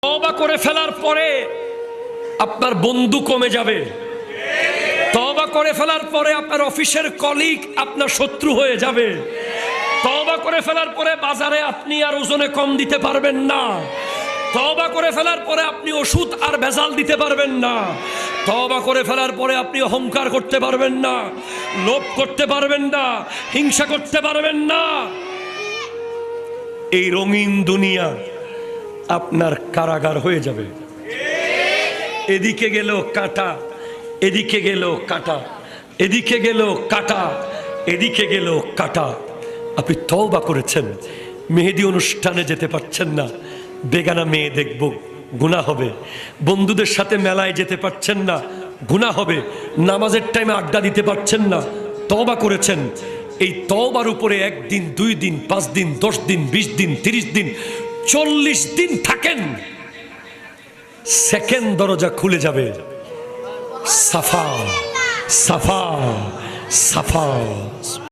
তওবা করে ফেলার পরে আপনার বন্ধু কমে যাবে। তওবা করে ফেলার পরে আপনার অফিসের কলিগ আপনার শত্রু হয়ে যাবে। তওবা করে ফেলার পরে বাজারে আপনি আর ওজনে কম দিতে পারবেন না। তওবা করে ফেলার পরে আপনি ওষুধ আর ভেজাল দিতে পারবেন না। তওবা করে ফেলার পরে আপনি অহংকার করতে পারবেন না, লোভ করতে পারবেন না, হিংসা করতে পারবেন না। এই রঙিন দুনিয়া আপনার কারাগার হয়ে যাবে। এদিকে গেল কাটা, এদিকে গেল কাটা, এদিকে গেল কাটা, এদিকে গেল কাটা। আপনি তওবা করেছেন, মেহেদি অনুষ্ঠানে যেতে পারছেন না, বেগানা মেয়ে দেখব, গুনাহ হবে। বন্ধুদের সাথে মেলায় যেতে পারছেন না, গুনাহ হবে। নামাজের টাইমে আড্ডা দিতে পারছেন না, তওবা করেছেন। এই তওবার উপরে 1 দিন 2 দিন 5 দিন 10 দিন 20 দিন 30 দিন 40 দিন থাকেন, সেকেন্ড দরজা খুলে যাবে। সাফা সাফা সাফা।